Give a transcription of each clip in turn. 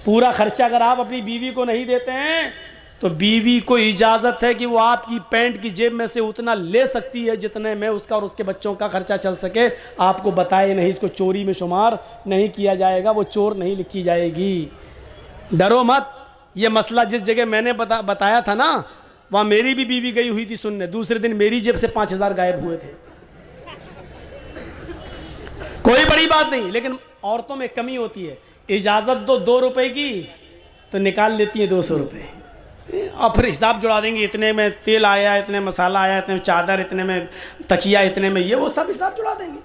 पूरा खर्चा अगर आप अपनी बीवी को नहीं देते हैं तो बीवी को इजाज़त है कि वो आपकी पैंट की जेब में से उतना ले सकती है जितने में उसका और उसके बच्चों का खर्चा चल सके। आपको बताए नहीं, इसको चोरी में शुमार नहीं किया जाएगा, वो चोर नहीं लिखी जाएगी। डरो मत। ये मसला जिस जगह मैंने बताया था ना, वहाँ मेरी भी बीवी गई हुई थी सुनने। दूसरे दिन मेरी जेब से 5,000 गायब हुए थे। कोई बड़ी बात नहीं, लेकिन औरतों में कमी होती है। इजाज़त दो 2 रुपए की तो निकाल लेती है 200 रुपये, और फिर हिसाब जुड़ा देंगे, इतने में तेल आया, इतने मसाला आया, इतने में चादर, इतने में तकिया, इतने में ये, वो सब हिसाब जुड़ा देंगे।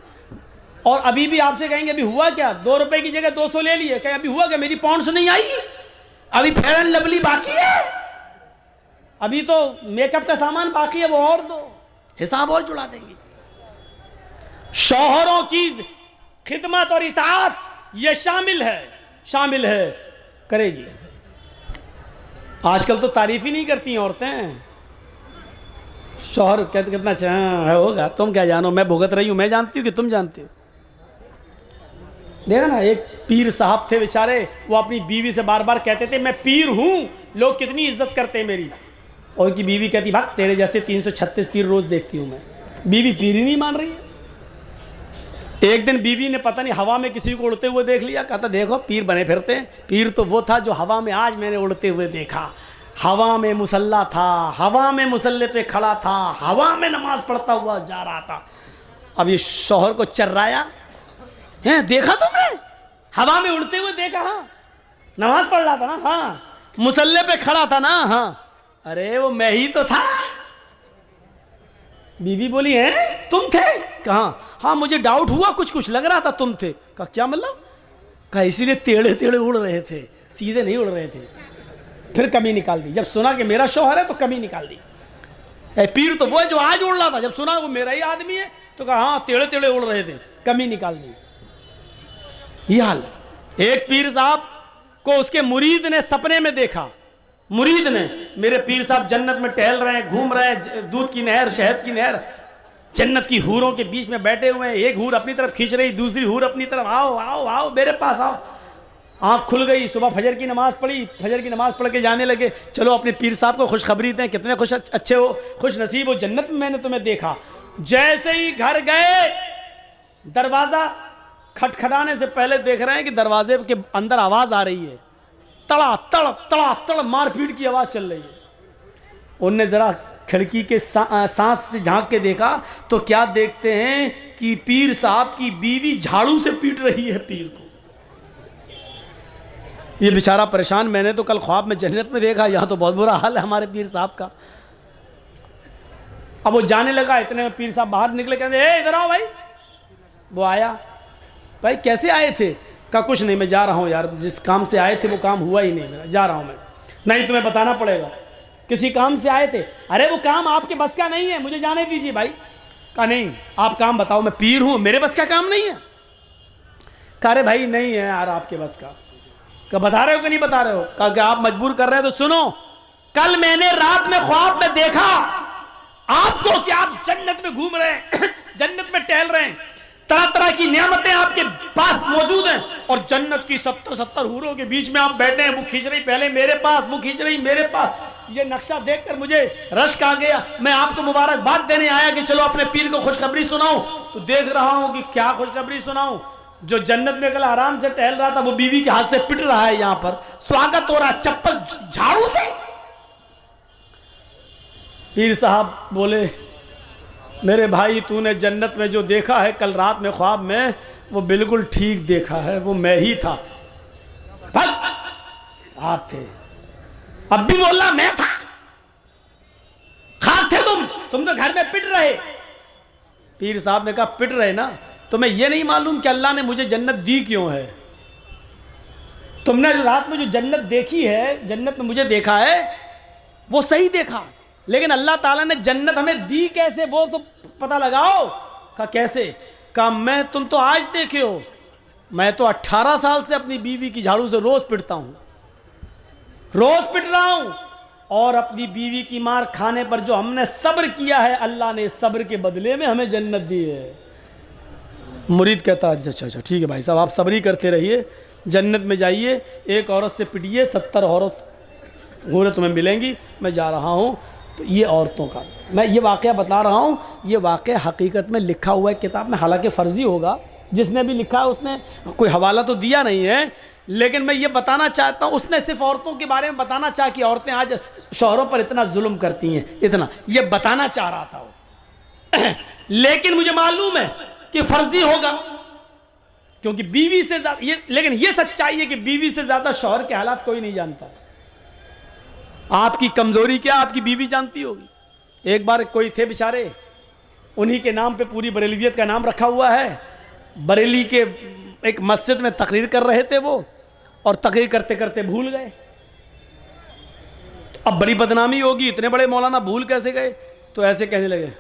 और अभी भी आपसे कहेंगे अभी हुआ क्या, 2 रुपए की जगह 200 ले लिए, कहे अभी हुआ क्या, मेरी पाउंड्स नहीं आई, अभी फेयर एंड लवली बाकी है, अभी तो मेकअप का सामान बाकी है, वो और दो, हिसाब और जुड़ा देंगे। शौहरों की खिदमत और इताअत ये शामिल है, करेगी। आजकल तो तारीफ ही नहीं करती औरतें। शौहर कहते कितना अच्छा है होगा, तुम क्या जानो, मैं भुगत रही हूं, मैं जानती हूँ कि तुम जानती हो। देखा ना, एक पीर साहब थे बेचारे, वो अपनी बीवी से बार बार कहते थे मैं पीर हूं, लोग कितनी इज्जत करते हैं मेरी। और उनकी बीवी कहती भाग, तेरे जैसे 336 पीर रोज देखती हूं मैं। बीवी पीर ही नहीं मान रही है। एक दिन बीवी ने पता नहीं हवा में किसी को उड़ते हुए देख लिया, कहता देखो पीर बने फिरते हैं। पीर तो वो था जो हवा में आज मैंने उड़ते हुए देखा। हवा में मुसल्ला था, हवा में मुसल्ले पे खड़ा था, हवा में नमाज पढ़ता हुआ जा रहा था। अब ये शौहर को चर्राया है, देखा तुमने, हवा में उड़ते हुए देखा, हाँ नमाज पढ़ रहा था ना, हाँ मुसल्ले पे खड़ा था ना, हाँ अरे वो मैं ही तो था। बीवी बोली है तुम थे, कहाँ, हाँ मुझे डाउट हुआ, कुछ लग रहा था तुम थे। कहा क्या मतलब, कहा इसीलिए टेढ़े टेढ़े उड़ रहे थे, सीधे नहीं उड़ रहे थे। फिर कमी निकाल दी, जब सुना कि मेरा शौहर है तो कमी निकाल दी। पीर तो वो है जो आज उड़ रहा था, जब सुना वो मेरा ही आदमी है तो कहा हाँ टेढ़े टेढ़े उड़ रहे थे, कमी निकाल दी। ये हाल। एक पीर साहब को उसके मुरीद ने सपने में देखा। मुरीद ने, मेरे पीर साहब जन्नत में टहल रहे हैं, घूम रहे हैं, दूध की नहर, शहद की नहर, जन्नत की हूरों के बीच में बैठे हुए हैं। एक हूर अपनी तरफ खींच रही, दूसरी हूर अपनी तरफ, आओ आओ आओ मेरे पास आओ। आँख खुल गई, सुबह फजर की नमाज पढ़ी, फजर की नमाज पढ़ के जाने लगे, चलो अपने पीर साहब को खुशखबरी दें, कितने अच्छे हो, खुश नसीब हो, जन्नत में मैंने तुम्हें देखा। जैसे ही घर गए, दरवाज़ा खटखटाने से पहले देख रहे हैं कि दरवाजे के अंदर आवाज़ आ रही है, तड़ा तड़ तड़ा तड़ मारपीट की आवाज़ चल रही है। उनने ज़रा खिड़की के सांस से झांक के देखा तो क्या देखते हैं कि पीर साहब की बीवी झाड़ू से पीट रही है पीर को। ये बेचारा परेशान, मैंने तो कल ख्वाब में जन्नत में देखा, यहाँ तो बहुत बुरा हाल है हमारे पीर साहब का। अब वो जाने लगा, इतने में पीर साहब बाहर निकले, कहते ए इधर आओ भाई। वो आया, भाई कैसे आए थे, कहा कुछ नहीं मैं जा रहा हूँ यार, जिस काम से आए थे वो काम हुआ ही नहीं मेरा, जा रहा हूँ मैं। नहीं तुम्हें बताना पड़ेगा, किसी काम से आए थे। अरे वो काम आपके बस का नहीं है, मुझे जाने दीजिए भाई। कहा नहीं आप काम बताओ, मैं पीर हूँ, मेरे बस का काम नहीं है। कहा अरे भाई नहीं है यार आपके बस का। कहा बता रहे हो कि नहीं बता रहे हो। कहा कि आप मजबूर कर रहे हो तो सुनो, कल मैंने रात में ख्वाब में देखा आपको कि आप जन्नत में घूम रहे हैं, जन्नत में टहल रहे हैं, तरह तरह की नियामतें आपके पास मौजूद हैं, और जन्नत की 70 हूरों के बीच में आप बैठे हैं, वो खींच रही पहले मेरे पास, वो खींच रही मेरे पास। ये नक्शा देखकर मुझे रश्क आ गया, मैं आपको मुबारकबाद देने आया कि चलो अपने पीर को खुशखबरी सुनाऊं। तो देख रहा हूं कि क्या खुशखबरी सुनाऊं, जो जन्नत में कल आराम से टहल रहा था वो बीवी के हाथ से पिट रहा है, यहां पर स्वागत हो रहा है चप्पल झाड़ू से। पीर साहब बोले मेरे भाई तूने जन्नत में जो देखा है कल रात में ख्वाब में, वो बिल्कुल ठीक देखा है, वो मैं ही था। आप थे, अब भी बोलना मैं था, खास थे तुम तो घर में पिट रहे। पीर साहब ने कहा पिट रहे ना, तुम्हें यह नहीं मालूम कि अल्लाह ने मुझे जन्नत दी क्यों है। तुमने जो रात में जो जन्नत देखी है, जन्नत में मुझे देखा है, वो सही देखा, लेकिन अल्लाह ताला ने जन्नत हमें दी कैसे वो तो पता लगाओ। कहा कैसे। कहा मैं, तुम तो आज देखे हो, मैं तो 18 साल से अपनी बीवी की झाड़ू से रोज पिटता हूं, रोज पिट रहा हूं, और अपनी बीवी की मार खाने पर जो हमने सब्र किया है, अल्लाह ने सब्र के बदले में हमें जन्नत दी है। मुरीद कहता है अच्छा अच्छा ठीक है भाई साहब आप सब्र ही करते रहिए, जन्नत में जाइए, एक औरत से पिटिए, 70 औरत हूरें तुम्हें मिलेंगी, मैं जा रहा हूँ। तो ये औरतों का मैं ये वाक़या बता रहा हूँ, ये वाक़या हकीकत में लिखा हुआ है किताब में, हालांकि फ़र्ज़ी होगा, जिसने भी लिखा है उसने कोई हवाला तो दिया नहीं है, लेकिन मैं ये बताना चाहता हूँ, उसने सिर्फ औरतों के बारे में बताना चाहा कि औरतें आज शौहरों पर इतना जुल्म करती हैं, इतना ये बताना चाह रहा था वो। लेकिन मुझे मालूम है कि फ़र्ज़ी होगा, क्योंकि बीवी से ज़्यादा ये, लेकिन ये सच्चाई है कि बीवी से ज़्यादा शौहर के हालात कोई नहीं जानता। आपकी कमज़ोरी क्या आपकी बीवी जानती होगी। एक बार कोई थे बेचारे, उन्हीं के नाम पे पूरी बरेलवियत का नाम रखा हुआ है। बरेली के एक मस्जिद में तकरीर कर रहे थे वो, और तकरीर करते करते भूल गए। अब बड़ी बदनामी होगी, इतने बड़े मौलाना भूल कैसे गए। तो ऐसे कहने लगे,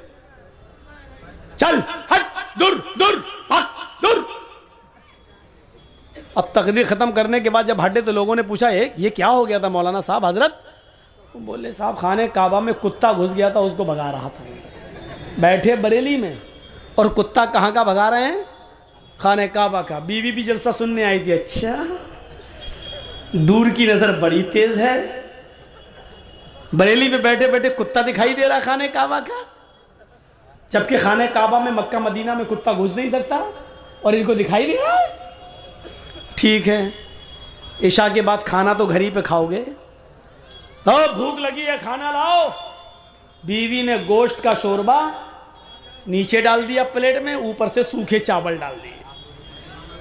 चल हट, दूर दूर हट, दूर। अब तकरीर ख़त्म करने के बाद जब हटे तो लोगों ने पूछा, ये क्या हो गया था मौलाना साहब हजरत। वो बोले, साहब खाने काबा में कुत्ता घुस गया था, उसको भगा रहा था। बैठे बरेली में, और कुत्ता कहाँ का भगा रहे हैं, खाने काबा का। बीवी भी जलसा सुनने आई थी। अच्छा, दूर की नज़र बड़ी तेज़ है, बरेली में बैठे बैठे कुत्ता दिखाई दे रहा खाने काबा का, जबकि खाने काबा में मक्का मदीना में कुत्ता घुस नहीं सकता, और इनको दिखाई दे रहा है। ठीक है, इशा के बाद खाना तो घर ही पे खाओगे, तो भूख लगी है खाना लाओ। बीवी ने गोश्त का शोरबा नीचे डाल दिया प्लेट में, ऊपर से सूखे चावल डाल दिए,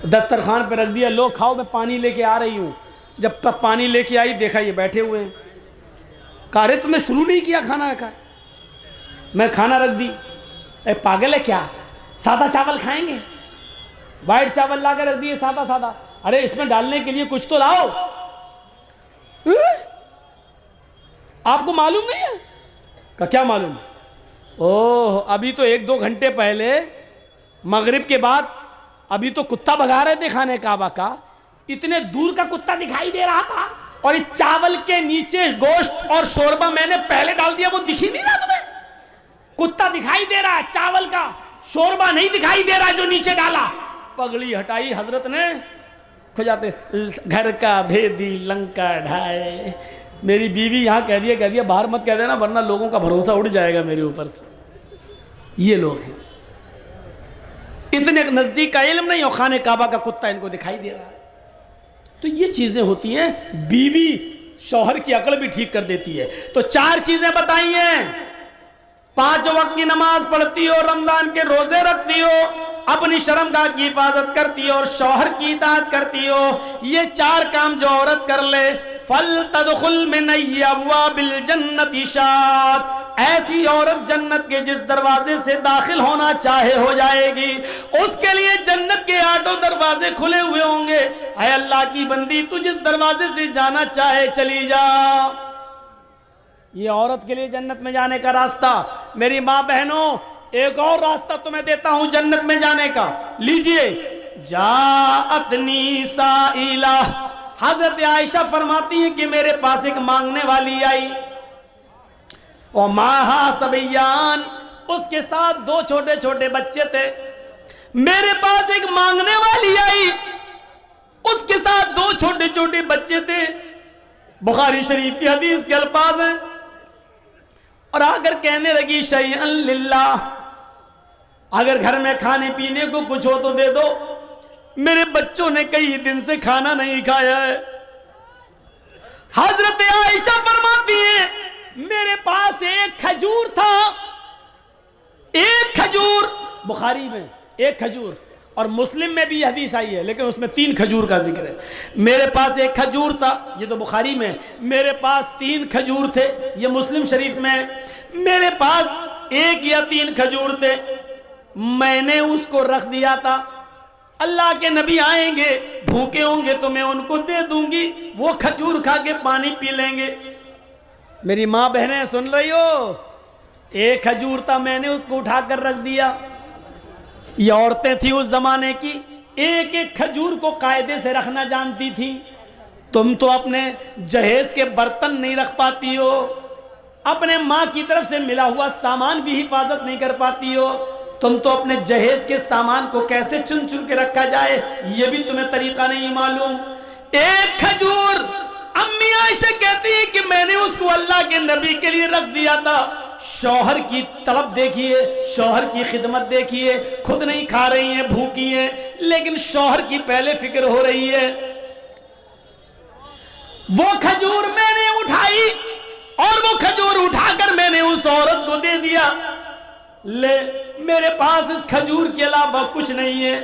दस्तरखान पे रख दिया, लो खाओ, मैं पानी लेके आ रही हूँ। जब तक पानी लेके आई देखा ये बैठे हुए हैं। कहा, रे तुमने शुरू नहीं किया खाना का। मैं खाना रख दी। पागल है क्या, सादा चावल खाएंगे। वाइट चावल ला कर रख दिए, सादा सादा। अरे इसमें डालने के लिए कुछ तो लाओ। आपको मालूम नहीं है? का क्या मालूम? ओह, अभी तो 1-2 घंटे पहले मगरिब के बाद अभी तो कुत्ता भगा रहे थे खाने काबा का, इतने दूर का कुत्ता दिखाई दे रहा था, और इस चावल के नीचे गोश्त और शोरबा मैंने पहले डाल दिया, वो दिख ही नहीं रहा तुम्हें? कुत्ता दिखाई दे रहा है, चावल का शोरबा नहीं दिखाई दे रहा है जो नीचे डाला। पगड़ी हटाई हजरत ने, खुजाते घर का भेदी लंका ढाए। मेरी बीवी यहाँ कह दिया बाहर मत कह देना, वरना लोगों का भरोसा उड़ जाएगा मेरे ऊपर से। ये लोग हैं, इतने नजदीक का इल्म नहीं, और खाने काबा का कुत्ता इनको दिखाई दे रहा है। तो ये चीजें होती हैं, बीवी शौहर की अकल भी ठीक कर देती है। तो 4 चीजें बताई हैं, 5 वक्त की नमाज पढ़ती हो, रमजान के रोजे रखती हो, अपनी शर्मगाह की हिफाजत करती हो, और शौहर की इताअत करती हो। ये 4 काम जो औरत कर ले, फल तदखुल मिन अब्वाबिल जन्नति शात, ऐसी औरत जन्नत के जिस दरवाजे से दाखिल होना चाहे हो जाएगी। उसके लिए जन्नत के 8 दरवाजे खुले हुए होंगे। ऐ अल्लाह की बंदी, तू जिस दरवाजे से जाना चाहे चली जा। ये औरत के लिए जन्नत में जाने का रास्ता। मेरी माँ बहनों, एक और रास्ता तुम्हें देता हूं जन्नत में जाने का, लीजिए। जाअतनी साइला, हजरत आयशा फरमाती हैं कि मेरे पास एक मांगने वाली आई, और माहा सबयान, उसके साथ 2 छोटे छोटे बच्चे थे। मेरे पास एक मांगने वाली आई, उसके साथ 2 छोटे छोटे बच्चे थे। बुखारी शरीफ की हदीस के अल्फाज हैं। और आकर कहने लगी, शैअन लिल्लाह, अगर घर में खाने पीने को कुछ हो तो दे दो, मेरे बच्चों ने कई दिन से खाना नहीं खाया है। हजरत आयशा फरमाती है, मेरे पास एक खजूर था, एक खजूर, बुखारी में एक खजूर, और मुस्लिम में भी हदीस आई है, लेकिन उसमें 3 खजूर का जिक्र है। मेरे पास एक खजूर था, ये तो बुखारी में, मेरे पास 3 खजूर थे, ये मुस्लिम शरीफ में। मेरे पास 1 या 3 खजूर थे, मैंने उसको रख दिया था। अल्लाह के नबी आएंगे, भूखे होंगे तो मैं उनको दे दूंगी, वो खजूर खा के पानी पी लेंगे। मेरी माँ बहनें सुन रही हो? 1 खजूर था, मैंने उसको उठाकर रख दिया। ये औरतें थी उस जमाने की, 1-1 खजूर को कायदे से रखना जानती थी। तुम तो अपने जहेज के बर्तन नहीं रख पाती हो, अपने माँ की तरफ से मिला हुआ सामान भी हिफाजत नहीं कर पाती हो। तुम तो अपने जहेज के सामान को कैसे चुन चुन के रखा जाए ये भी तुम्हें तरीका नहीं मालूम। एक खजूर। अम्मी आयशा कहती है कि मैंने उसको अल्लाह के नबी के लिए रख दिया था। शौहर की तलब देखिए, शौहर की खिदमत देखिए, खुद नहीं खा रही हैं, भूखी हैं, लेकिन शौहर की पहले फिक्र हो रही है। वो खजूर मैंने उठाई और वो खजूर उठाकर मैंने उस औरत को दे दिया। ले, मेरे पास इस खजूर के अलावा कुछ नहीं है।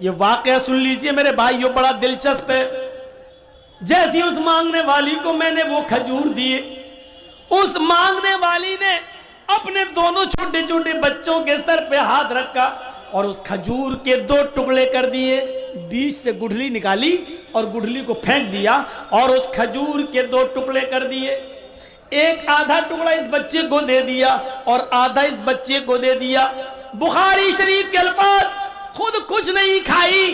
ये वाकया सुन लीजिए मेरे भाइयों, बड़ा दिलचस्प है। जैसी उस मांगने वाली को मैंने वो खजूर दिए, उस मांगने वाली ने अपने दोनों छोटे छोटे बच्चों के सर पे हाथ रखा और उस खजूर के 2 टुकड़े कर दिए, बीच से गुठली निकाली और गुठली को फेंक दिया और उस खजूर के 2 टुकड़े कर दिए। एक आधा टुकड़ा इस बच्चे को दे दिया और आधा इस बच्चे को दे दिया। बुखारी शरीफ के अल्फाज, खुद कुछ नहीं खाई,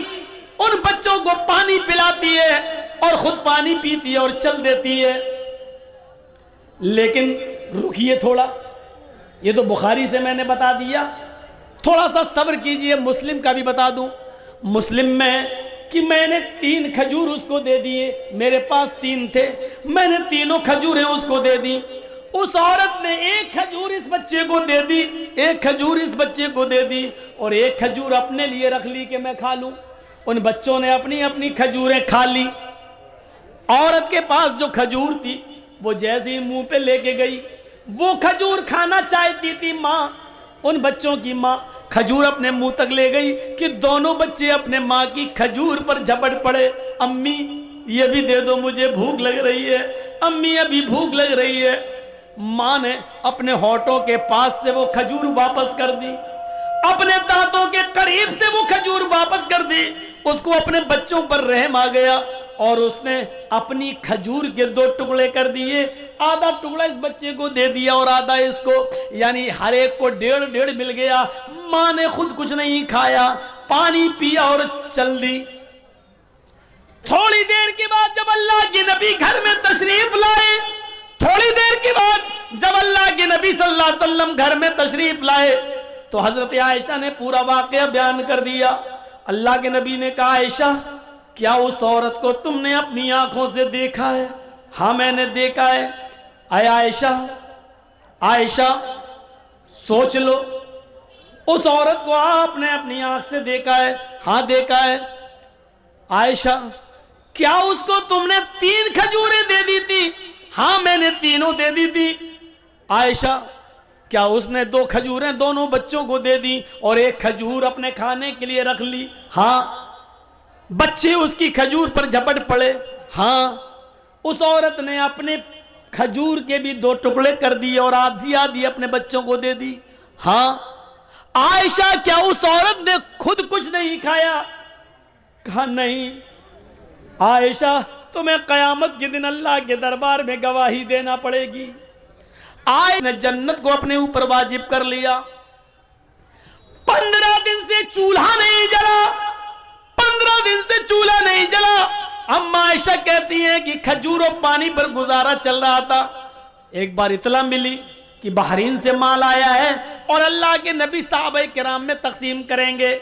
उन बच्चों को पानी पिलाती है और खुद पानी पीती है और चल देती है। लेकिन रुकिए थोड़ा, ये तो बुखारी से मैंने बता दिया, थोड़ा सा सब्र कीजिए, मुस्लिम का भी बता दूं। मुस्लिम में कि मैंने 3 खजूर उसको दे दिए, मेरे पास 3 थे, मैंने तीनों खजूरें उसको दे दी। उस औरत ने 1 खजूर इस बच्चे को दे दी, 1 खजूर इस बच्चे को दे दी और 1 खजूर अपने लिए रख ली कि मैं खा लूं। उन बच्चों ने अपनी अपनी खजूरें खा ली। औरत के पास जो खजूर थी वो जैसे ही मुंह पे लेके गई, वो खजूर खाना चाहती थी माँ, उन बच्चों की माँ खजूर अपने मुंह तक ले गई कि दोनों बच्चे अपने माँ की खजूर पर झपट पड़े। अम्मी ये भी दे दो, मुझे भूख लग रही है, अम्मी अभी भूख लग रही है। माँ ने अपने होठों के पास से वो खजूर वापस कर दी, अपने दांतों के करीब से वो खजूर वापस कर दी। उसको अपने बच्चों पर रहम आ गया और उसने अपनी खजूर के 2 टुकड़े कर दिए, आधा टुकड़ा इस बच्चे को दे दिया और आधा इसको, यानी हर एक को 1.5 मिल गया। माँ ने खुद कुछ नहीं खाया, पानी पिया और चल दी। थोड़ी देर के बाद जब अल्लाह के नबी घर में तशरीफ लाए, थोड़ी देर के बाद जब अल्लाह के नबी सल्लल्लाहु अलैहि वसल्लम घर में तशरीफ लाए तो हजरत आयशा ने पूरा वाकया बयान कर दिया। अल्लाह के नबी ने कहा, आयशा क्या उस औरत को तुमने अपनी आंखों से देखा है? हाँ मैंने देखा है। आय आयशा, आयशा सोच लो, उस औरत को आपने अपनी आंख से देखा है? हाँ देखा है। आयशा क्या उसको तुमने 3 खजूरें दे दी थी? हाँ मैंने तीनों दे दी थी। आयशा क्या उसने 2 खजूरें दोनों बच्चों को दे दी और 1 खजूर अपने खाने के लिए रख ली? हाँ। बच्चे उसकी खजूर पर झपट पड़े? हाँ। उस औरत ने अपने खजूर के भी 2 टुकड़े कर दिए और आधी आधी अपने बच्चों को दे दी? हाँ। आयशा क्या उस औरत ने खुद कुछ नहीं खाया? कहा नहीं। आयशा तुम्हें कयामत के दिन अल्लाह के दरबार में गवाही देना पड़ेगी। आय ने जन्नत को अपने ऊपर वाजिब कर लिया। 15 दिन से चूल्हा नहीं जला, 15 दिन से चूल्हा नहीं जला। अम्मा आयशा कहती हैं कि खजूर और पानी पर गुजारा चल रहा था। एक बार इतला मिली कि बहरीन से माल आया है और अल्लाह के नबी साहबे किराम में तकसीम करेंगे।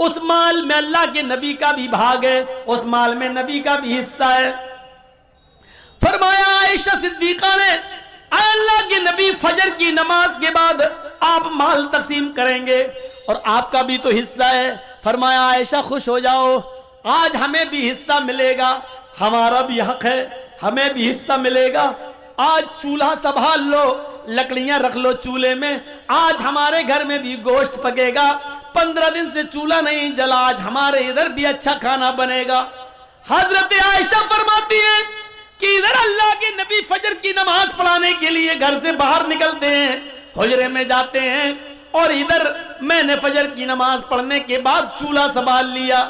उस माल में अल्लाह के नबी का भी भाग है, उस माल में नबी का भी हिस्सा है। फरमाया आयशा सिद्दीका ने, अल्लाह के नबी फजर की नमाज के बाद आप माल तकसीम करेंगे और आपका भी तो हिस्सा है। फरमाया आयशा खुश हो जाओ, आज हमें भी हिस्सा मिलेगा, हमारा भी हक है, हमें भी हिस्सा मिलेगा। आज चूल्हा संभाल लो, लकड़ियां रख लो चूल्हे में, आज हमारे घर में भी गोश्त पकेगा। 15 दिन से चूल्हा नहीं जला, आज हमारे इधर भी अच्छा खाना बनेगा। हजरत आयशा फरमाती है कि इधर अल्लाह के नबी फजर की नमाज पढ़ाने के लिए घर से बाहर निकलते हैं, हुजरे में जाते हैं, और इधर मैंने फजर की नमाज पढ़ने के बाद चूल्हा संभाल लिया,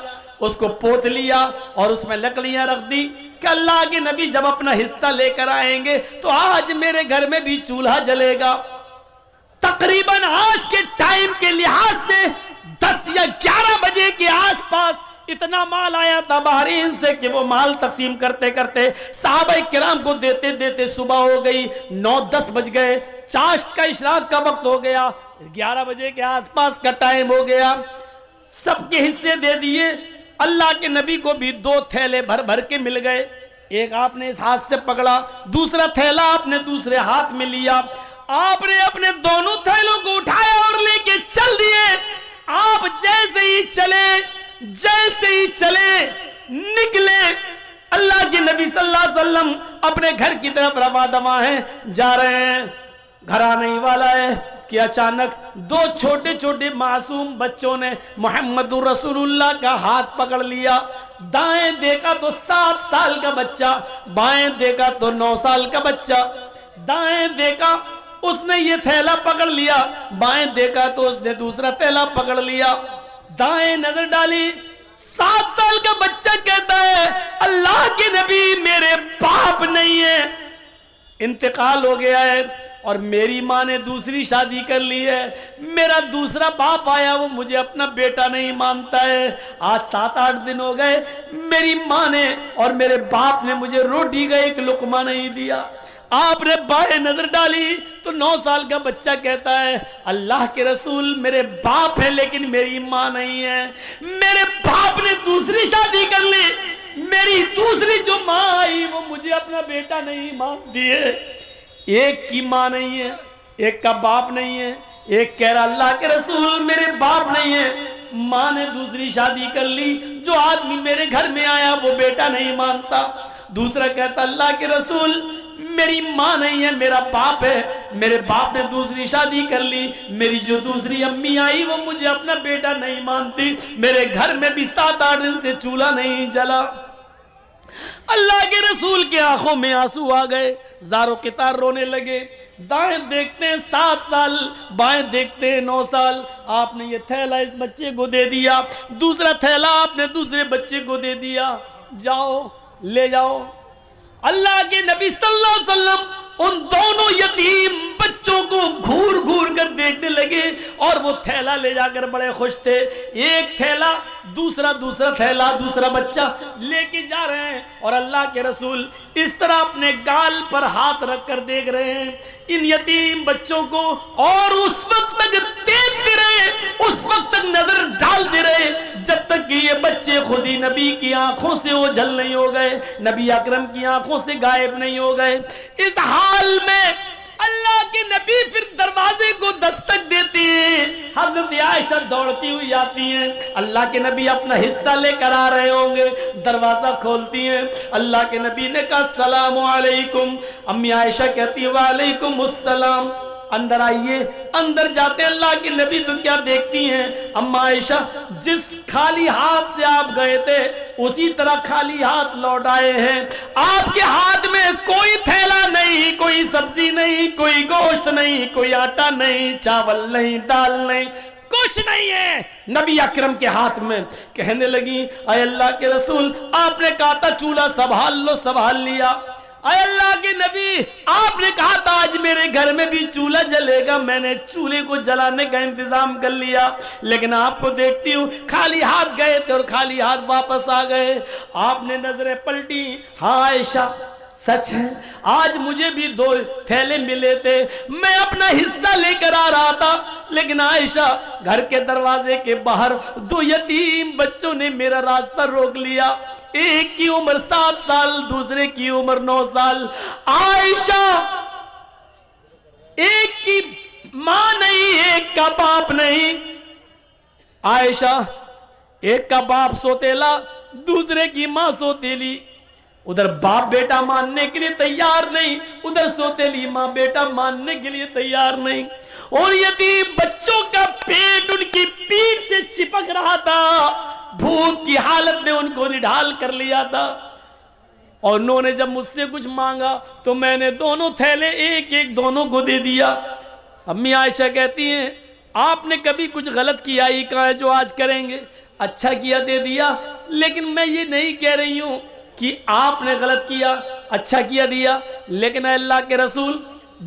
उसको पोत लिया और उसमें लकड़ियां रख दी कि अल्लाह के नबी जब अपना हिस्सा लेकर आएंगे तो आज मेरे घर में भी चूल्हा जलेगा। तकरीबन आज के टाइम के लिहाज से 10 या 11 बजे के आसपास इतना माल आया था बहरीन से कि वो माल तकसीम करते करते सहाबा किराम को देते देते सुबह हो गई, 9-10 बज गए, चाश्त का इशराक का वक्त हो गया, 11 बजे के आसपास का टाइम हो गया। सबके हिस्से दे दिए। अल्लाह के नबी को भी 2 थैले भर भर के मिल गए। एक आपने इस हाथ से पकड़ा, दूसरा थैला आपने दूसरे हाथ में लिया। आपने अपने दोनों थैलों को उठाया और लेके चल दिए। आप जैसे ही चले निकले, अल्लाह के नबी सल्लल्लाहु अलैहि वसल्लम अपने घर की तरफ रवा दवा हैं, जा रहे हैं। घर आने ही वाला है कि अचानक 2 छोटे छोटे मासूम बच्चों ने मोहम्मदुर रसूलुल्लाह का हाथ पकड़ लिया। दाएं देखा तो 7 साल का बच्चा, बाएं देखा तो 9 साल का बच्चा। दाएं देखा उसने ये थैला पकड़ लिया, बाएं देखा तो उसने दूसरा थैला पकड़ लिया। दाएं नजर डाली, 7 साल का बच्चा कहता है अल्लाह के नबी मेरे बाप नहीं है, इंतकाल हो गया है और मेरी माँ ने दूसरी शादी कर ली है। मेरा दूसरा बाप आया, वो मुझे अपना बेटा नहीं मानता है। आज 7-8 दिन हो गए, मेरी माँ ने और मेरे बाप ने मुझे रोटी का एक लुकमा नहीं दिया। आपने बाएं नजर डाली तो 9 साल का बच्चा कहता है अल्लाह के रसूल मेरे बाप है लेकिन मेरी माँ नहीं है। मेरे बाप ने दूसरी शादी कर ली, मेरी दूसरी जो माँ आई वो मुझे अपना बेटा नहीं मानती है। एक की माँ नहीं है, एक का बाप नहीं है। एक कह रहा अल्लाह के रसूल मेरे बाप नहीं है, माँ ने दूसरी शादी कर ली, जो आदमी मेरे घर में आया वो बेटा नहीं मानता। दूसरा कहता अल्लाह के रसूल मेरी माँ नहीं है, मेरा बाप है, मेरे बाप ने दूसरी शादी कर ली, मेरी जो दूसरी अम्मी आई वो मुझे अपना बेटा नहीं मानती, मेरे घर में भी 7-8 दिन से चूल्हा नहीं जला। अल्लाह के रसूल के आंखों में आंसू आ गए, ज़ारो कितार रोने लगे। दाएं देखते हैं 7 साल, बाएं देखते हैं 9 साल। आपने ये थैला इस बच्चे को दे दिया, दूसरा थैला आपने दूसरे बच्चे को दे दिया, जाओ ले जाओ। अल्लाह के नबी सल्लल्लाहु अलैहि वसल्लम उन दोनों यतीम बच्चों को घूर घूर कर देखने लगे और वो थैला ले जाकर बड़े खुश थे। एक थैला, दूसरा थैला, दूसरा बच्चा लेके जा रहे हैं और अल्लाह के रसूल इस तरह अपने गाल पर हाथ रखकर देख रहे हैं इन यतीम बच्चों को, और उस वक्त तक देखते रहे, उस वक्त तक नजर डालते रहे जब तक कि ये बच्चे खुद ही नबी की आंखों से ओझल नहीं हो गए, नबी अकरम की आंखों से गायब नहीं हो गए। इस हाल में अल्लाह के नबी फिर दरवाजे को दस्तक देती हैं। हजरत आयशा दौड़ती हुई आती हैं, अल्लाह के नबी अपना हिस्सा लेकर आ रहे होंगे, दरवाजा खोलती हैं। अल्लाह के नबी ने कहा सलामु अलैकुम। अम्मी आयशा कहती है वालेकुम अस्सलाम, अंदर आइए। अंदर जाते अल्लाह के नबी तो क्या देखती हैं अम्मा आयशा, जिस खाली हाथ से आप गए थे उसी तरह खाली हाथ लौट आए हैं। आपके हाथ में कोई थैला नहीं, कोई सब्जी नहीं, कोई गोश्त नहीं, कोई आटा नहीं, चावल नहीं, दाल नहीं, कुछ नहीं है नबी अकरम के हाथ में। कहने लगी अय अल्लाह के रसूल आपने कहा था चूल्हा संभाल लो, संभाल लिया। अय अल्लाह के नबी आपने कहा था आज मेरे घर में भी चूल्हा जलेगा, मैंने चूल्हे को जलाने का इंतजाम कर लिया, लेकिन आपको देखती हूँ खाली हाथ गए थे और खाली हाथ वापस आ गए। आपने नजरें पलटी, हाँ आयशा सच है, आज मुझे भी 2 थैले मिले थे, मैं अपना हिस्सा लेकर आ रहा था, लेकिन आयशा घर के दरवाजे के बाहर 2 यतीम बच्चों ने मेरा रास्ता रोक लिया। एक की उम्र 7 साल, दूसरे की उम्र 9 साल। आयशा एक की मां नहीं, एक का बाप नहीं। आयशा एक का बाप सोतेला, दूसरे की मां सोतेली। उधर बाप बेटा मानने के लिए तैयार नहीं, उधर सोतेली मां बेटा मानने के लिए तैयार नहीं। और यतीम बच्चों का पेट उनकी पीठ से चिपक रहा था, भूख की हालत में उनको निढाल कर लिया था। और उन्होंने जब मुझसे कुछ मांगा तो मैंने दोनों थैले एक एक दोनों को दे दिया। अम्मी आयशा कहती हैं आपने कभी कुछ गलत किया ही कहा है जो आज करेंगे, अच्छा किया दे दिया, लेकिन मैं ये नहीं कह रही हूं कि आपने गलत किया, अच्छा किया दिया, लेकिन अल्लाह के रसूल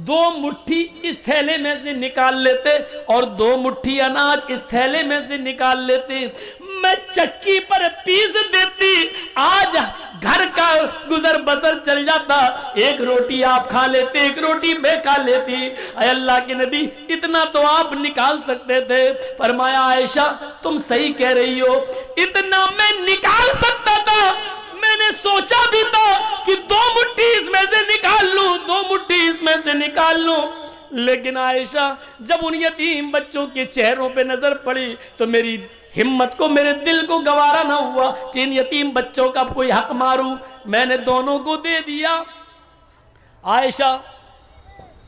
2 मुट्ठी इस थैले में से निकाल लेते और 2 मुट्ठी अनाज इस थैले में से निकाल लेते। मैं चक्की पर पीस देती, आज घर का गुजर बसर चल जाता। एक रोटी आप खा लेते, एक रोटी मैं खा लेती। अल्लाह के नबी, इतना तो आप निकाल सकते थे। फरमाया आयशा तुम सही कह रही हो, इतना मैं निकाल सकता था। मैंने सोचा भी था कि 2 मुट्ठी इसमें से निकाल लूं, 2 मुट्ठी इसमें से निकाल लूं। लेकिन आयशा, जब उन यतीम बच्चों के चेहरों पे नजर पड़ी तो मेरी हिम्मत को, मेरे दिल को गवारा ना हुआ कि इन यतीम बच्चों का कोई हक मारूं। मैंने दोनों को दे दिया। आयशा,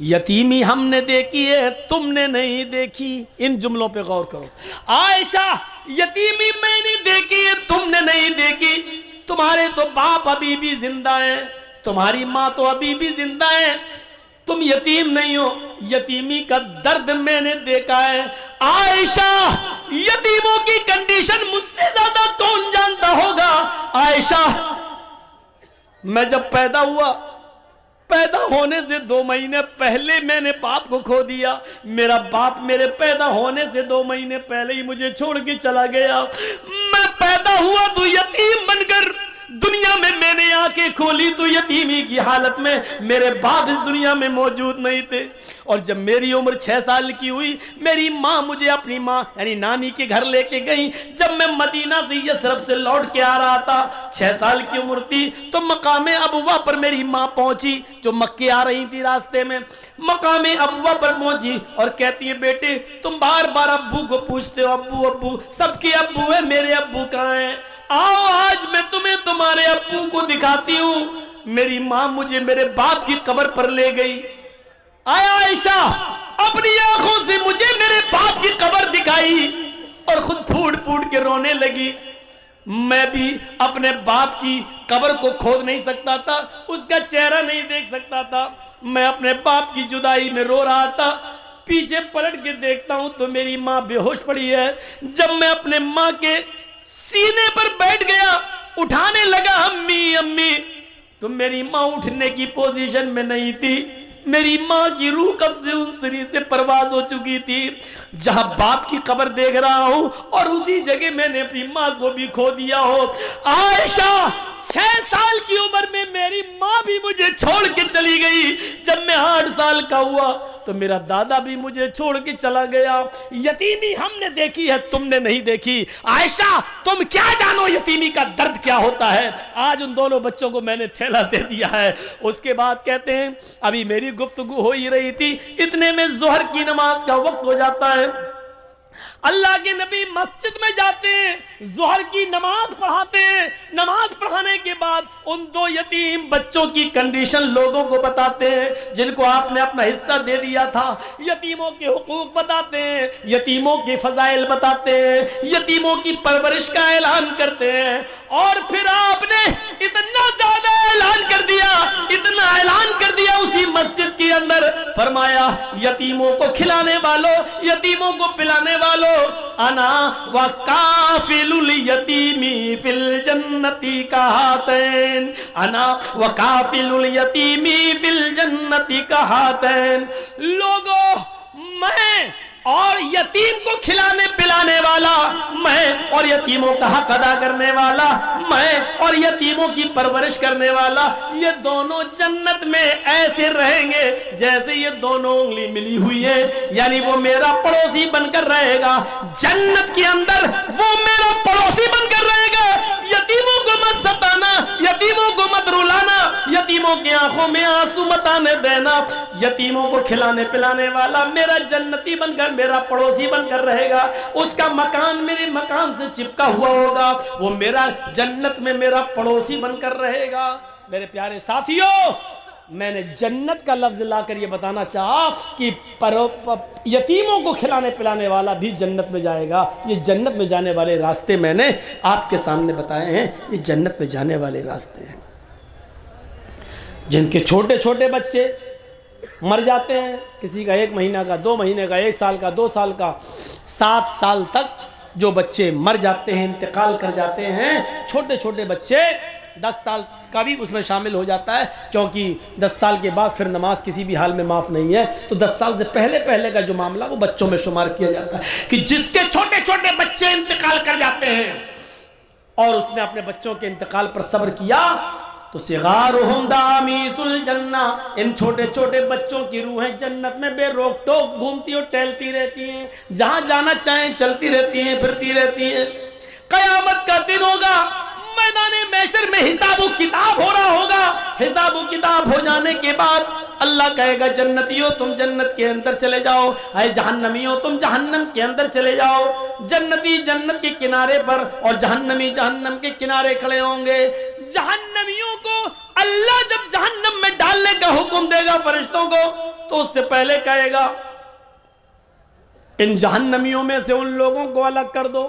यतीमी हमने देखी है, तुमने नहीं देखी। इन जुमलों पे गौर करो। आयशा, यतीमी मैंने देखी है, तुमने नहीं देखी। तुम्हारे तो बाप अभी भी जिंदा हैं, तुम्हारी माँ तो अभी भी जिंदा है, तुम यतीम नहीं हो। यतीमी का दर्द मैंने देखा है। आयशा, यतीमों की कंडीशन मुझसे ज्यादा कौन जानता होगा। आयशा, मैं जब पैदा हुआ, पैदा होने से 2 महीने पहले मैंने बाप को खो दिया। मेरा बाप मेरे पैदा होने से 2 महीने पहले ही मुझे छोड़ के चला गया। मैं पैदा हुआ तो यतीम बनकर दुनिया में मैंने आंखें खोली तो यतीमी की हालत में मेरे बाप इस दुनिया में मौजूद नहीं थे। और जब मेरी उम्र 6 साल की हुई, मेरी माँ मुझे अपनी माँ यानी नानी के घर लेके गई। जब मैं मदीना से यसरफ से लौट के आ रहा था, 6 साल की उम्र थी, तो मकामे अबवा पर मेरी माँ पहुंची, जो मक्के आ रही थी रास्ते में। मकामे अबवा पर पहुंची और कहती है, बेटे तुम बार बार अब्बू को पूछते हो, अब्बू अब्बू, सबके अब्बू है, मेरे अब्बू कहाँ हैं? आओ आज मैं तुम्हें तुम्हारे अब्बू को दिखाती हूं। मेरी मां मुझे मेरे बाप की कब्र पर ले गई। आया आयशा, अपनी आंखों से मुझे मेरे बाप की कब्र दिखाई और खुद फूट फूट के रोने लगी। मैं भी अपने बाप की कब्र को खोद नहीं सकता था, उसका चेहरा नहीं देख सकता था। मैं अपने बाप की जुदाई में रो रहा था। पीछे पलट के देखता हूं तो मेरी मां बेहोश पड़ी है। जब मैं अपने मां के सीने पर बैठ गया, उठाने लगा अम्मी अम्मी, तो मेरी मां उठने की पोजीशन में नहीं थी। मेरी मां की रूह कब से उस शरीर से परवाज हो चुकी थी। जहां बाप की कब्र देख रहा हूं और उसी जगह मैंने अपनी मां को भी खो दिया हो। आयशा, 6 साल की उम्र में मेरी मां भी मुझे छोड़ के चली गई। जब मैं 8 साल का हुआ तो मेरा दादा भी मुझे छोड़ के चला गया। यतीमी हमने देखी है, तुमने नहीं देखी। आयशा, तुम क्या जानो यतीमी का दर्द क्या होता है। आज उन दोनों बच्चों को मैंने थैला दे दिया है। उसके बाद कहते हैं, अभी मेरी गुफ्तगू हो ही रही थी, इतने में जोहर की नमाज का वक्त हो जाता है। अल्लाह के नबी मस्जिद में जाते हैं, जोहर की नमाज पढ़ाते हैं। नमाज पढ़ाने के बाद उन 2 यतीम बच्चों की कंडीशन लोगों को बताते हैं, जिनको आपने अपना हिस्सा दे दिया था। यतीमों के हुकूक बताते हैं, यतीमों के फजाइल बताते हैं, यतीमों की परवरिश का ऐलान करते हैं। और फिर आपने इतना ज्यादा ऐलान कर दिया, इतना ऐलान कर दिया उसी मस्जिद के अंदर, फरमाया यतीमों को खिलाने वालों, यतीमों को पिलाने वालों, अना व काफिलुल यतीमी फिल जन्नती कहातैन, अना व काफिलुल यतीमी फिल जन्नती कहातैन। लोगों, मैं और यतीम को खिलाने पिलाने वाला मैं, और यतीमों का हक अदा करने वाला मैं, और यतीमों की परवरिश करने वाला, ये दोनों जन्नत में ऐसे रहेंगे जैसे ये दोनों उंगली मिली हुई है। यानी वो मेरा पड़ोसी बनकर रहेगा जन्नत के अंदर, वो मेरा पड़ोसी बनकर रहेगा। यतीमों को मत सताना, यतीमों को मत रुलाना, यतीमों की आंखों में आंसू मत आने देना। यतीमों को खिलाने पिलाने वाला मेरा जन्नती बनकर, मेरा पड़ोसी बनकर रहेगा। उसका मकान मेरे मकान से चिपका हुआ होगा, वो मेरा जन्नत में मेरा पड़ोसी बनकर रहेगा। मेरे प्यारे साथियों, मैंने जन्नत का लफ्ज लाकर ये बताना चाहा कि यतीमों को खिलाने पिलाने वाला भी जन्नत में जाएगा। ये जन्नत में जाने वाले रास्ते मैंने आपके सामने बताए हैं। ये जन्नत में जाने वाले रास्ते हैं। जिनके छोटे छोटे बच्चे मर जाते हैं, किसी का 1 महीना का, 2 महीने का, 1 साल का, 2 साल का, 7 साल तक जो बच्चे मर जाते हैं, इंतकाल कर जाते हैं, छोटे छोटे बच्चे 10 साल का भी उसमें शामिल हो जाता है, क्योंकि 10 साल के बाद फिर नमाज किसी भी हाल में माफ़ नहीं है। तो 10 साल से पहले पहले का जो मामला वो बच्चों में शुमार किया जाता है कि जिसके छोटे छोटे बच्चे इंतकाल कर जाते हैं और उसने अपने बच्चों के इंतकाल पर सब्र किया तो सिगारुहुम दामीसुल जन्ना, इन छोटे छोटे बच्चों की रूहें जन्नत में बेरोक टोक घूमती और टहलती रहती हैं, जहां जाना चाहें चलती रहती हैं, फिरती रहती हैं। कयामत का दिन होगा, मैदाने महशर में हिसाब किताब हो रहा होगा। हिसाब किताब हो जाने के बाद अल्लाह कहेगा जन्नतियों तुम जन्नत के अंदर चले जाओ, अरे जहन्नमियों तुम जहन्नम के अंदर चले जाओ। जन्नती जन्नत के किनारे पर और जहन्नमी जहन्नम के किनारे खड़े होंगे। जहन्नमियों को अल्लाह जब जहन्नम में डालने का हुक्म देगा फरिश्तों को, तो उससे पहले कहेगा इन जहन्नमियों में से उन लोगों को अलग कर दो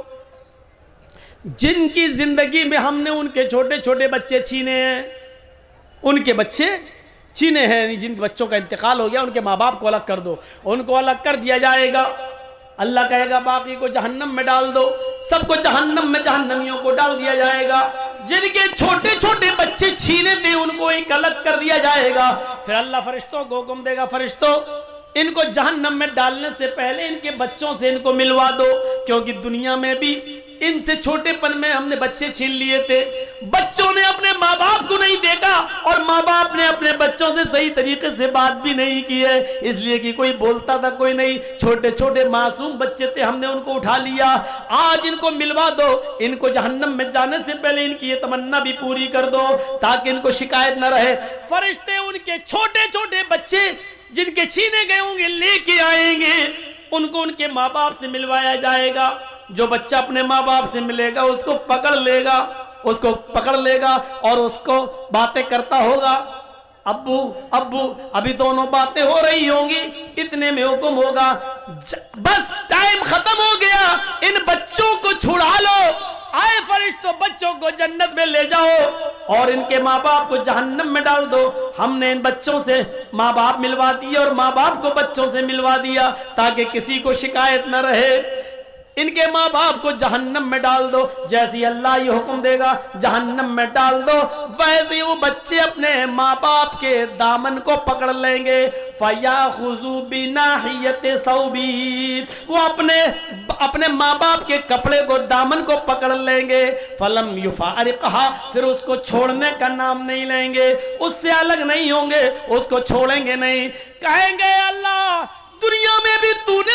जिनकी जिंदगी में हमने उनके छोटे छोटे बच्चे छीने हैं, उनके बच्चे छीने हैं, जिन बच्चों का इंतकाल हो गया उनके माँ बाप को अलग कर दो। उनको अलग कर दिया जाएगा। अल्लाह कहेगा बाकी को जहन्नम में डाल दो, सबको जहन्नम में जहन्नमियों को डाल दिया जाएगा। जिनके छोटे छोटे बच्चे छीने थे उनको एक अलग कर दिया जाएगा। फिर अल्लाह फरिश्तों को हुक्म देगा फरिश्तों इनको जहन्नम में डालने से पहले इनके बच्चों से इनको मिलवा दो, क्योंकि दुनिया में भी इनसे छोटेपन में हमने बच्चे छीन लिए थे। बच्चों ने अपने माँ बाप को नहीं देखा और माँ बाप ने अपने बच्चों से सही तरीके से बात भी नहीं की है, इसलिए कि कोई बोलता था कोई नहीं। छोटे छोटे मासूम बच्चे थे, हमने उनको उठा लिया। आज इनको मिलवा दो, इनको जहन्नम में जाने से पहले इनकी ये तमन्ना भी पूरी कर दो ताकि इनको शिकायत न रहे। फरिश्ते उनके छोटे छोटे बच्चे जिनके छीने गए होंगे लेके आएंगे, उनको उनके माँ बाप से मिलवाया जाएगा। जो बच्चा अपने माँ बाप से मिलेगा उसको पकड़ लेगा और उसको बातें करता होगा, अब्बू अब्बू। अभी दोनों बातें हो रही होंगी, इतने में हुक्म होगा बस टाइम खत्म हो गया, इन बच्चों को छुड़ा लो। आए फरिश्तों बच्चों को जन्नत में ले जाओ और इनके माँ बाप को जहन्नम में डाल दो। हमने इन बच्चों से माँ बाप मिलवा दिए और माँ बाप को बच्चों से मिलवा दिया ताकि किसी को शिकायत न रहे। इनके माँ बाप को जहन्नम में डाल दो, जैसे अल्लाह ये हुक्म देगा जहन्नम में डाल दो, वैसे वो बच्चे अपने माँ बाप के दामन को पकड़ लेंगे। फयाखुज़ू बिनाहियति सौबी, वो अपने माँ बाप के कपड़े को दामन को पकड़ लेंगे। फलम युफारिक़हा, फिर उसको छोड़ने का नाम नहीं लेंगे, उससे अलग नहीं होंगे, उसको छोड़ेंगे नहीं। कहेंगे अल्लाह दुनिया में भी तूने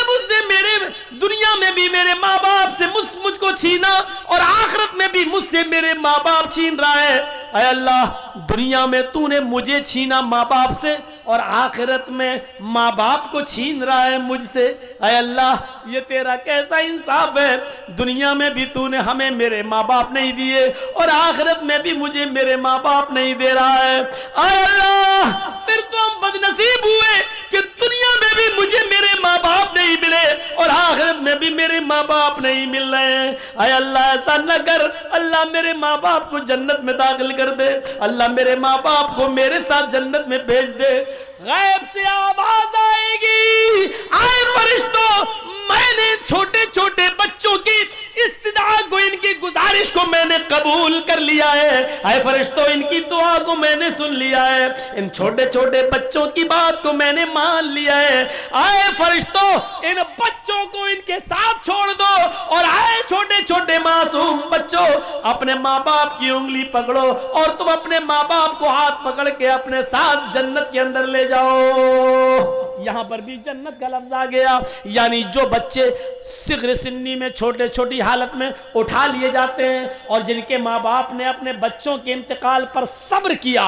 दुनिया में भी मेरे माँ बाप से मुझको छीना और आखिरत में भी मुझसे मेरे माँ बाप छीन रहा है। ऐ अल्लाह दुनिया में तूने मुझे छीना माँ बाप से और आखिरत में माँ बाप को छीन रहा है मुझसे। ऐ अल्लाह ये तेरा कैसा इंसाफ है, दुनिया में भी तूने हमें मेरे माँ बाप नहीं दिए और आखिरत में भी मुझे मेरे माँ बाप नहीं दे रहा है। ऐ अल्लाह फिर तो हम बदनसीब हुए कि दुनिया में भी मुझे मेरे माँ बाप नहीं मिले और आखिरत में भी मेरे माँ बाप नहीं मिल रहे हैं। ऐ अल्लाह ऐसा न कर, अल्लाह मेरे माँ बाप को जन्नत में दाखिल कर दे, अल्लाह मेरे माँ बाप को मेरे साथ जन्नत में भेज दे। गैब से आवाज आएगी, आए फरिश्तों मैंने छोटे छोटे बच्चों की इस्तिदा को, इनकी गुजारिश को मैंने कबूल कर लिया है। आए फरिश्तों इनकी दुआ को मैंने सुन लिया है, इन छोटे छोटे बच्चों की बात को मैंने मान लिया है। आए फरिश्तों इन बच्चों को इनके साथ छोड़ दो और आए छोटे छोटे मासूम बच्चों अपने माँ बाप की उंगली पकड़ो और तुम अपने माँ बाप को हाथ पकड़ के अपने साथ जन्नत के अंदर ले जाओ। यहां पर भी जन्नत का लफ्ज आ गया, यानी जो बच्चे सिग़्र सिन्नी में छोटे छोटी हालत में उठा लिए जाते हैं और जिनके माँ बाप ने अपने बच्चों के इंतकाल पर सब्र किया,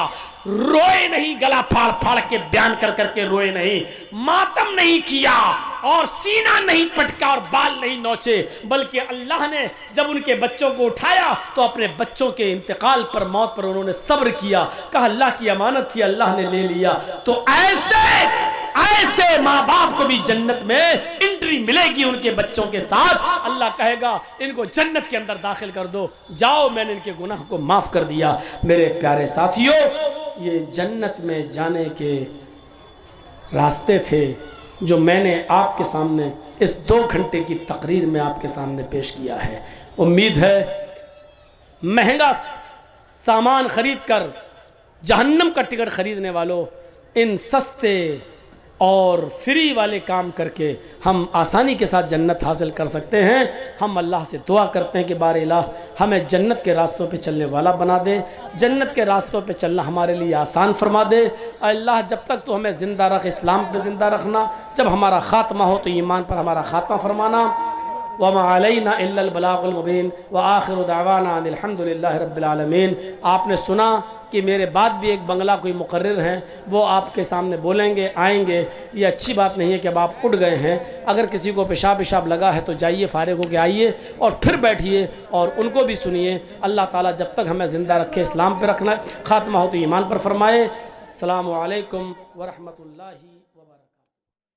रोए नहीं, गला फाड़ फाड़ के बयान कर करके रोए नहीं, मातम नहीं किया और सीना नहीं पटका और बाल नहीं नोचे, बल्कि अल्लाह ने जब उनके बच्चों को उठाया तो अपने बच्चों के इंतकाल पर, मौत पर उन्होंने सब्र किया। कहा अल्लाह की अमानत थी, अल्लाह ने ले लिया। तो ऐसे माँ बाप को भी जन्नत में एंट्री मिलेगी उनके बच्चों के साथ। अल्लाह कहेगा इनको जन्नत के अंदर दाखिल कर दो, जाओ मैंने इनके गुनाह को माफ कर दिया। मेरे प्यारे साथियों ये जन्नत में जाने के रास्ते थे जो मैंने आपके सामने इस 2 घंटे की तकरीर में आपके सामने पेश किया है। उम्मीद है महंगा सामान खरीद कर जहन्नम का टिकट ख़रीदने वालों, इन सस्ते और फ्री वाले काम करके हम आसानी के साथ जन्नत हासिल कर सकते हैं। हम अल्लाह से दुआ करते हैं कि बार इलाह हमें जन्नत के रास्तों पे चलने वाला बना दे, जन्नत के रास्तों पे चलना हमारे लिए आसान फरमा दे। अल्लाह जब तक तो हमें ज़िंदा रख, इस्लाम पे ज़िंदा रखना, जब हमारा ख़ात्मा हो तो ईमान पर हमारा ख़ात्मा फरमाना। वमा अलैना इल्लल बलागुल मुबीन व आखिरु दावाना अनिल हम्दुलिल्लाहि रब्बिल आलमीन। आपने सुना कि मेरे बाद भी एक बंगला कोई मुकर्रिर हैं, वो आपके सामने बोलेंगे, आएंगे। ये अच्छी बात नहीं है कि अब आप उठ गए हैं। अगर किसी को पेशाब लगा है तो जाइए, फारिग होकर आइए और फिर बैठिए और उनको भी सुनिए। अल्लाह ताला जब तक हमें ज़िंदा रखे, इस्लाम पर रखना, ख़ात्मा हो तो ईमान पर फरमाए। अस्सलामु अलैकुम व रहमतुल्लाहि।